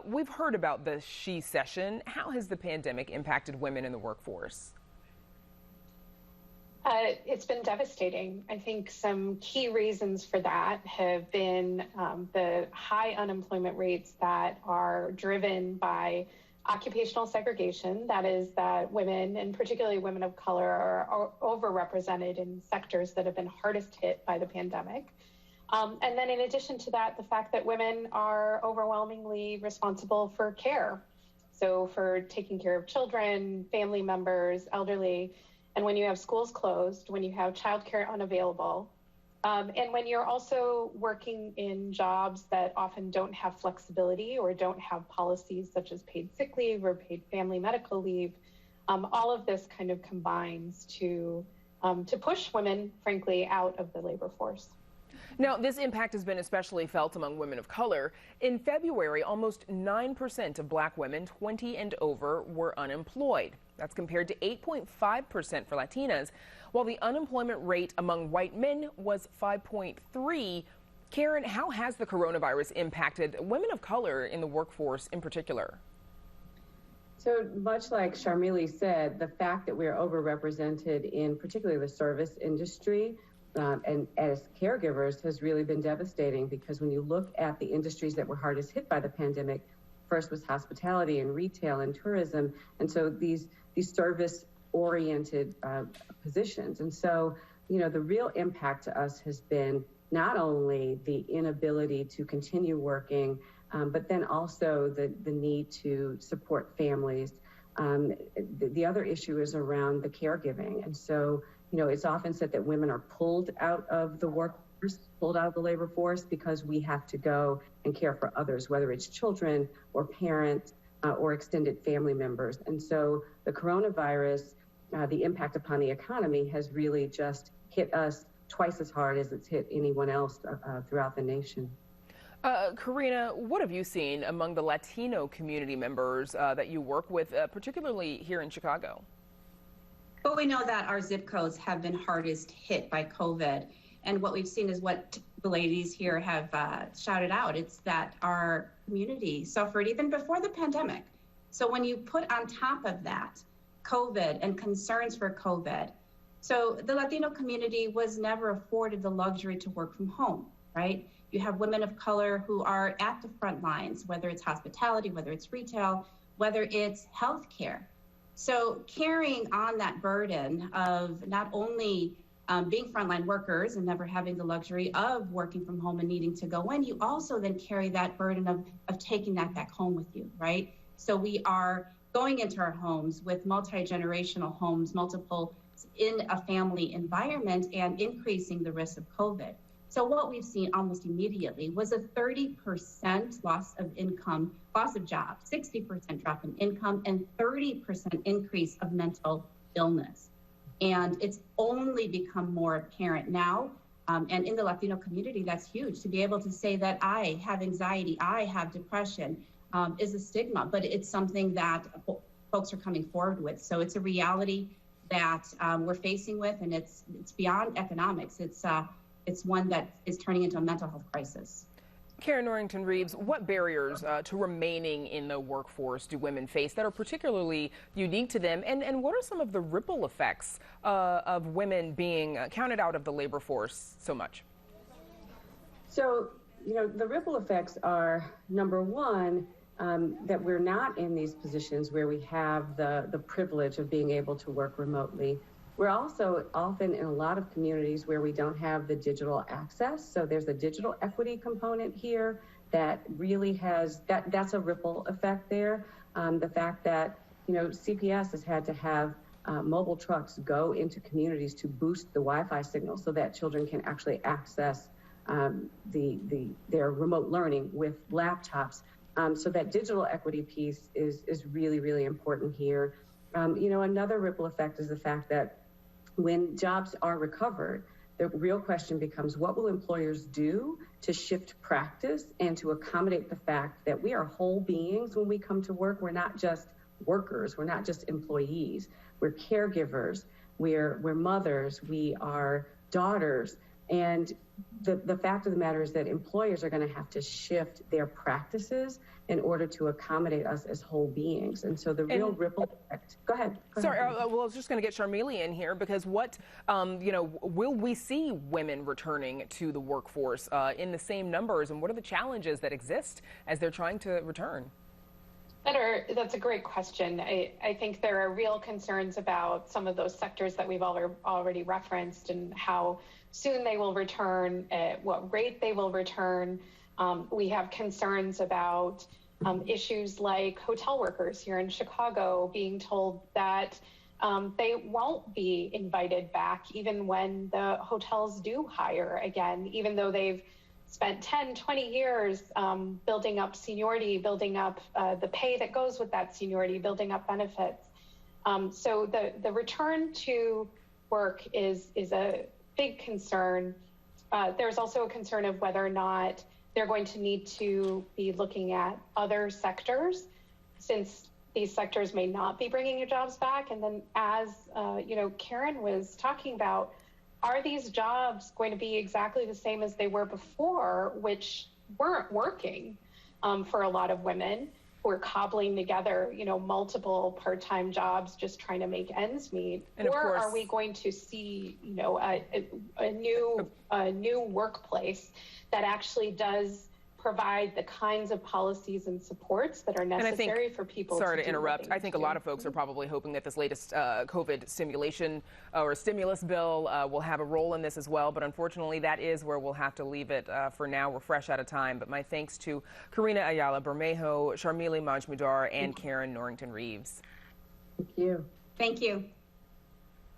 We've heard about the She Session. How has the pandemic impacted women in the workforce? It's been devastating. I think some key reasons for that have been the high unemployment rates that are driven by occupational segregation. That is that women, and particularly women of color, are overrepresented in sectors that have been hardest hit by the pandemic. And then in addition to that, the fact that women are overwhelmingly responsible for care. So for taking care of children, family members, elderly. And when you have schools closed, when you have childcare unavailable, and when you're also working in jobs that often don't have flexibility or don't have policies such as paid sick leave or paid family medical leave, all of this kind of combines to push women, frankly, out of the labor force. Now, this impact has been especially felt among women of color. In February, almost 9% of black women 20 and over were unemployed. That's compared to 8.5% for Latinas, while the unemployment rate among white men was 5.3%. Karen, how has the coronavirus impacted women of color in the workforce in particular? So much like Sharmili said, the fact that we're overrepresented in particularly the service industry and as caregivers has really been devastating, because when you look at the industries that were hardest hit by the pandemic, first was hospitality and retail and tourism. And so these service-oriented positions. And so, you know, the real impact to us has been not only the inability to continue working, but then also the need to support families. The other issue is around the caregiving. And so, you know, it's often said that women are pulled out of the workforce, pulled out of the labor force because we have to go and care for others, whether it's children or parents or extended family members. And so the coronavirus, the impact upon the economy has really just hit us twice as hard as it's hit anyone else throughout the nation. Karina, what have you seen among the Latino community members that you work with, particularly here in Chicago? Well, we know that our zip codes have been hardest hit by COVID. And what we've seen is what the ladies here have shouted out. It's that our community suffered even before the pandemic. So when you put on top of that COVID and concerns for COVID, so the Latino community was never afforded the luxury to work from home, right? You have women of color who are at the front lines, whether it's hospitality, whether it's retail, whether it's healthcare. So carrying on that burden of not only being frontline workers and never having the luxury of working from home and needing to go in, you also then carry that burden of taking that back home with you, right? So we are going into our homes with multi-generational homes, multiple in a family environment, and increasing the risk of COVID. So what we've seen almost immediately was a 30% loss of income, loss of job, 60% drop in income, and 30% increase of mental illness. And it's only become more apparent now. And in the Latino community, that's huge. To be able to say that I have anxiety, I have depression, is a stigma, but it's something that folks are coming forward with. So it's a reality that we're facing with, and it's beyond economics. It's one that is turning into a mental health crisis. Karen Norrington-Reeves, what barriers to remaining in the workforce do women face that are particularly unique to them? And what are some of the ripple effects of women being counted out of the labor force so much? So, the ripple effects are, number one, that we're not in these positions where we have the privilege of being able to work remotely. We're also often in a lot of communities where we don't have the digital access. So there's a digital equity component here that really that's a ripple effect there. The fact that, CPS has had to have mobile trucks go into communities to boost the Wi-Fi signal so that children can actually access their remote learning with laptops. So that digital equity piece is really, really important here. Another ripple effect is the fact that when jobs are recovered, the real question becomes, what will employers do to shift practice and to accommodate the fact that we are whole beings when we come to work? We're not just workers, we're not just employees, we're caregivers, we're mothers, we are daughters. And the fact of the matter is that employers are going to have to shift their practices in order to accommodate us as whole beings. And so the real ripple effect. Go ahead. Sorry, well, I was just going to get Sharmila in here because what, will we see women returning to the workforce in the same numbers, and what are the challenges that exist as they're trying to return? That's a great question. I think there are real concerns about some of those sectors that we've already referenced and how soon they will return, at what rate they will return. We have concerns about issues like hotel workers here in Chicago being told that they won't be invited back even when the hotels do hire again, even though they've spent 10, 20 years building up seniority, building up the pay that goes with that seniority, building up benefits. So the return to work is a big concern. There's also a concern of whether or not they're going to need to be looking at other sectors, since these sectors may not be bringing your jobs back. And then as Karen was talking about, are these jobs going to be exactly the same as they were before, which weren't working for a lot of women who are cobbling together, multiple part-time jobs just trying to make ends meet? And or course, are we going to see, a new workplace that actually does provide the kinds of policies and supports that are necessary for people. Sorry to interrupt. I think a lot of folks are probably hoping that this latest COVID stimulation or stimulus bill will have a role in this as well. But unfortunately, that is where we'll have to leave it for now. We're fresh out of time. But my thanks to Karina Ayala Bermejo, Sharmila Majmudar, and Karen Norrington-Reeves. Thank you. Thank you.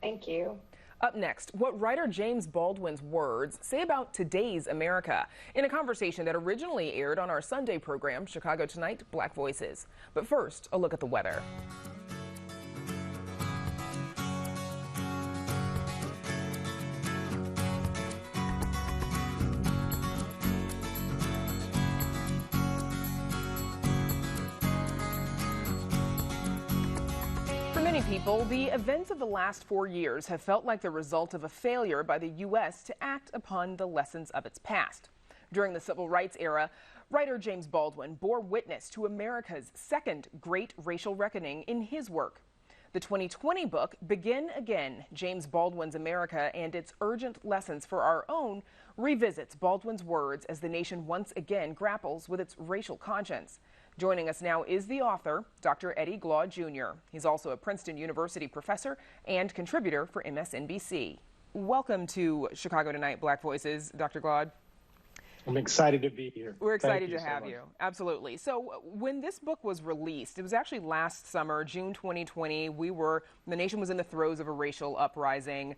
Thank you. Up next, what writer James Baldwin's words say about today's America in a conversation that originally aired on our Sunday program, Chicago Tonight, Black Voices. But first, a look at the weather. People, the events of the last 4 years have felt like the result of a failure by the U.S. to act upon the lessons of its past. During the civil rights era, writer James Baldwin bore witness to America's second great racial reckoning in his work. The 2020 book, Begin Again, James Baldwin's America and Its Urgent Lessons for Our Own, revisits Baldwin's words as the nation once again grapples with its racial conscience. Joining us now is the author, Dr. Eddie Glaude, Jr. He's also a Princeton University professor and contributor for MSNBC. Welcome to Chicago Tonight, Black Voices, Dr. Glaude. I'm excited to be here. We're excited to have you. Absolutely. So when this book was released, it was actually last summer, June 2020. The nation was in the throes of a racial uprising.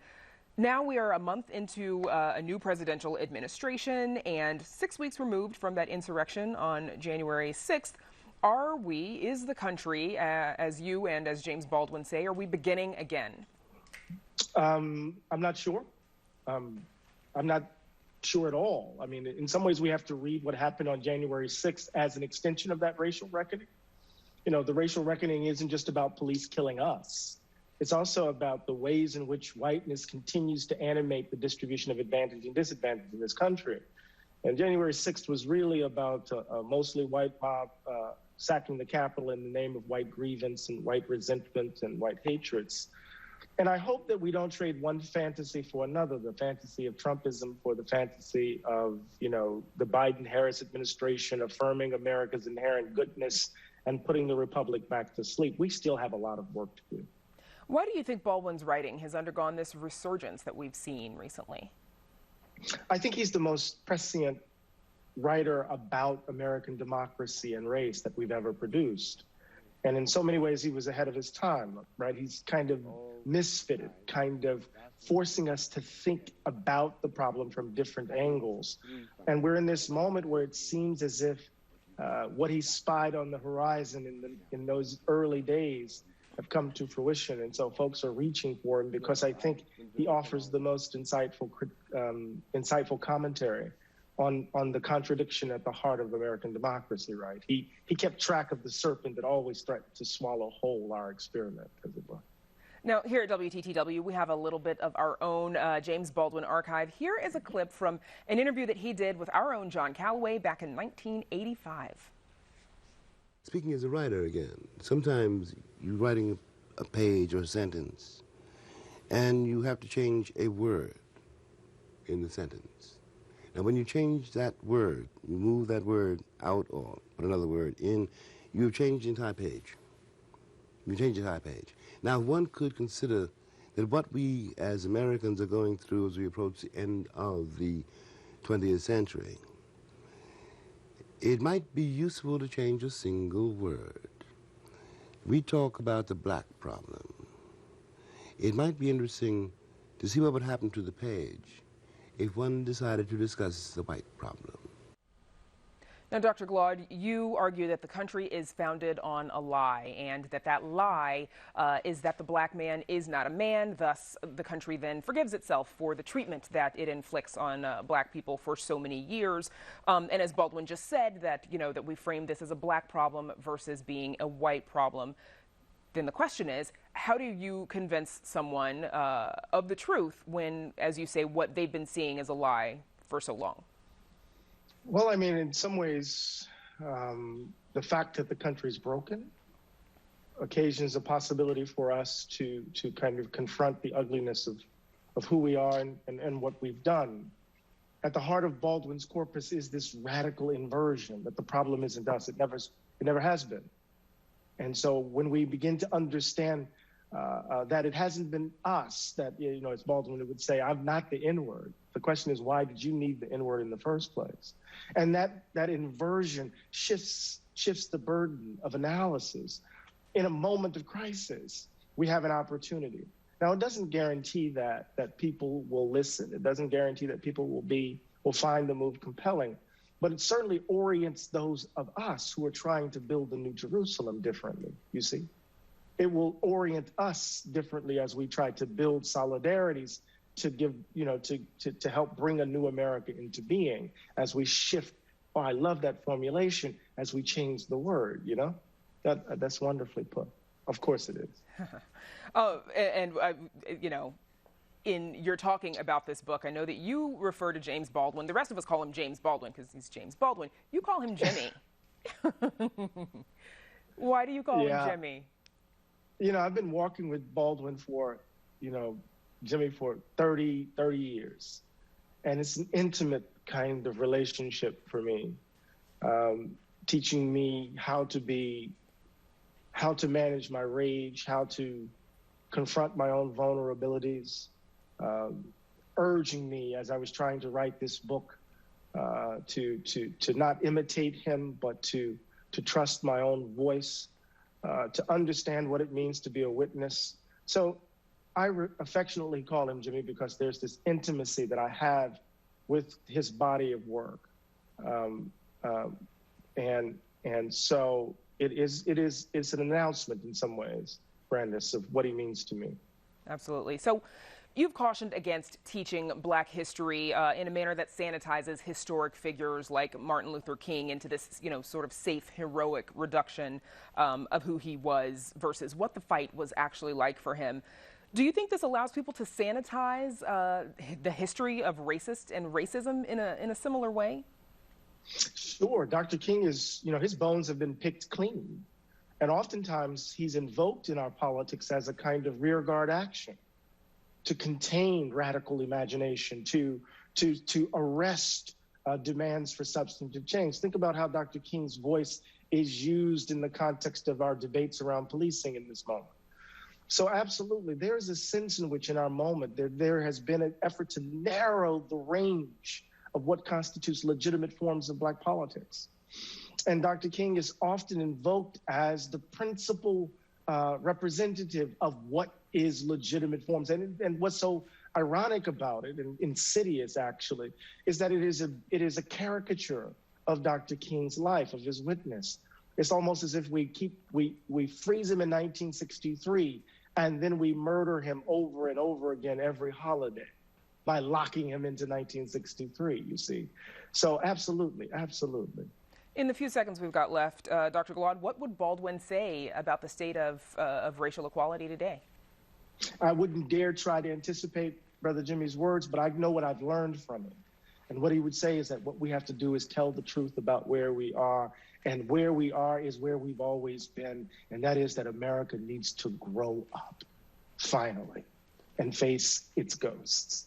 Now we are a month into a new presidential administration and 6 weeks removed from that insurrection on January 6th. Is the country, as you and as James Baldwin say, are we beginning again? I'm not sure. I'm not sure at all. I mean, in some ways, we have to read what happened on January 6th as an extension of that racial reckoning. You know, the racial reckoning isn't just about police killing us. It's also about the ways in which whiteness continues to animate the distribution of advantage and disadvantage in this country. And January 6th was really about a mostly white mob sacking the Capitol in the name of white grievance and white resentment and white hatreds. And I hope that we don't trade one fantasy for another, the fantasy of Trumpism for the fantasy of, you know, the Biden-Harris administration affirming America's inherent goodness and putting the republic back to sleep. We still have a lot of work to do. Why do you think Baldwin's writing has undergone this resurgence that we've seen recently? I think he's the most prescient writer about American democracy and race that we've ever produced. And in so many ways, he was ahead of his time, right? He's kind of misfitted, kind of forcing us to think about the problem from different angles. And we're in this moment where it seems as if what he spied on the horizon in those early days have come to fruition. And so folks are reaching for him because I think he offers the most insightful commentary on the contradiction at the heart of American democracy, right? He kept track of the serpent that always threatened to swallow whole our experiment, as it were. Now, here at WTTW, we have a little bit of our own James Baldwin archive. Here is a clip from an interview that he did with our own John Calloway back in 1985. Speaking as a writer again, sometimes you're writing a page or a sentence, and you have to change a word in the sentence. Now, when you change that word, you move that word out or put another word in, you've changed the entire page. You change the entire page. Now, one could consider that what we as Americans are going through as we approach the end of the 20th century, it might be useful to change a single word. We talk about the black problem. It might be interesting to see what would happen to the page if one decided to discuss the white problem. Now, Dr. Glaude, you argue that the country is founded on a lie, and that lie is that the black man is not a man. Thus, the country then forgives itself for the treatment that it inflicts on black people for so many years. And as Baldwin just said, that that we frame this as a black problem versus being a white problem. Then the question is, how do you convince someone of the truth when, as you say, what they've been seeing is a lie for so long? Well, I mean, in some ways, the fact that the country is broken occasions a possibility for us to kind of confront the ugliness of who we are and what we've done. At the heart of Baldwin's corpus is this radical inversion that the problem isn't us. It never has been. And so when we begin to understand that it hasn't been us, that, as Baldwin would say, I'm not the N-word. The question is, why did you need the N-word in the first place? And that inversion shifts the burden of analysis. In a moment of crisis, we have an opportunity. Now, it doesn't guarantee that people will listen. It doesn't guarantee that people will find the move compelling. But it certainly orients those of us who are trying to build the New Jerusalem differently, you see. It will orient us differently as we try to build solidarities to give, to help bring a new America into being as we shift. Oh, I love that formulation, as we change the word, That's wonderfully put. Of course it is. In you're talking about this book, I know that you refer to James Baldwin. The rest of us call him James Baldwin because he's James Baldwin. You call him Jimmy. Why do you call him Jimmy? I've been walking with Baldwin for, Jimmy for 30 years. And it's an intimate kind of relationship for me, teaching me how to manage my rage, how to confront my own vulnerabilities, urging me as I was trying to write this book to not imitate him, but to trust my own voice, to understand what it means to be a witness. So affectionately call him Jimmy because there's this intimacy that I have with his body of work. And so it's an announcement in some ways, Brandis, of what he means to me. Absolutely. So you've cautioned against teaching Black history in a manner that sanitizes historic figures like Martin Luther King into this, sort of safe, heroic reduction of who he was versus what the fight was actually like for him. Do you think this allows people to sanitize the history of racist and racism in a similar way? Sure. Dr. King is, his bones have been picked clean. And oftentimes he's invoked in our politics as a kind of rearguard action to contain radical imagination, to arrest demands for substantive change. Think about how Dr. King's voice is used in the context of our debates around policing in this moment. So absolutely, there is a sense in which in our moment there has been an effort to narrow the range of what constitutes legitimate forms of Black politics. And Dr. King is often invoked as the principal representative of what is legitimate forms. And what's so ironic about it, and insidious actually, is that it is a caricature of Dr. King's life, of his witness. It's almost as if we freeze him in 1963, and then we murder him over and over again every holiday by locking him into 1963, you see. So absolutely, absolutely. In the few seconds we've got left, Dr. Glaude, what would Baldwin say about the state of racial equality today? I wouldn't dare try to anticipate Brother Jimmy's words, but I know what I've learned from him. And what he would say is that what we have to do is tell the truth about where we are, and where we are is where we've always been, and that is that America needs to grow up, finally, and face its ghosts.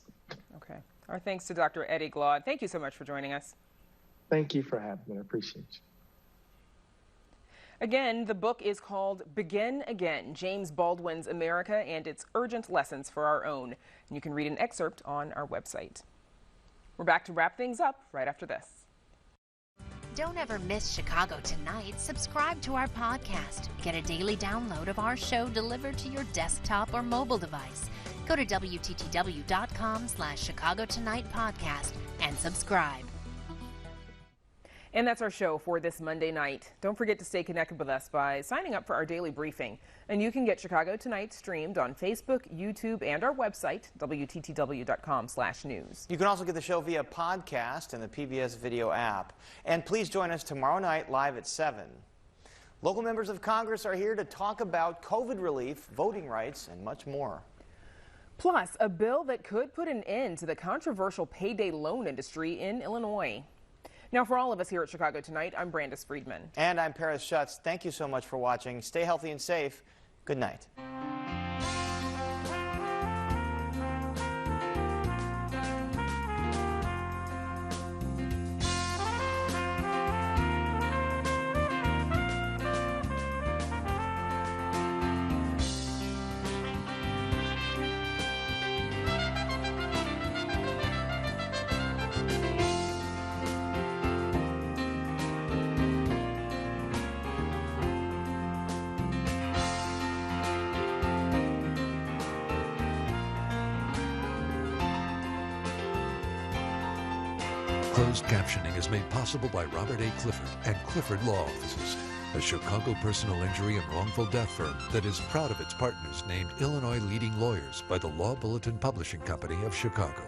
Okay. Our thanks to Dr. Eddie Glaude. Thank you so much for joining us. Thank you for having me. I appreciate you. Again, the book is called Begin Again, James Baldwin's America and Its Urgent Lessons for Our Own. And you can read an excerpt on our website. We're back to wrap things up right after this. Don't ever miss Chicago Tonight. Subscribe to our podcast. Get a daily download of our show delivered to your desktop or mobile device. Go to WTTW.com/Chicago Tonight podcast and subscribe. And that's our show for this Monday night. Don't forget to stay connected with us by signing up for our daily briefing. And you can get Chicago Tonight streamed on Facebook, YouTube, and our website, WTTW.com/news. You can also get the show via podcast and the PBS video app. And please join us tomorrow night live at 7. Local members of Congress are here to talk about COVID relief, voting rights, and much more. Plus, a bill that could put an end to the controversial payday loan industry in Illinois. Now, for all of us here at Chicago Tonight, I'm Brandis Friedman. And I'm Paris Schutz. Thank you so much for watching. Stay healthy and safe. Good night. Closed captioning is made possible by Robert A. Clifford and Clifford Law Offices, a Chicago personal injury and wrongful death firm that is proud of its partners named Illinois Leading Lawyers by the Law Bulletin Publishing Company of Chicago.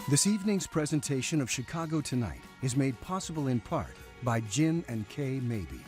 This evening's presentation of Chicago Tonight is made possible in part by Jim and Kay Mabey.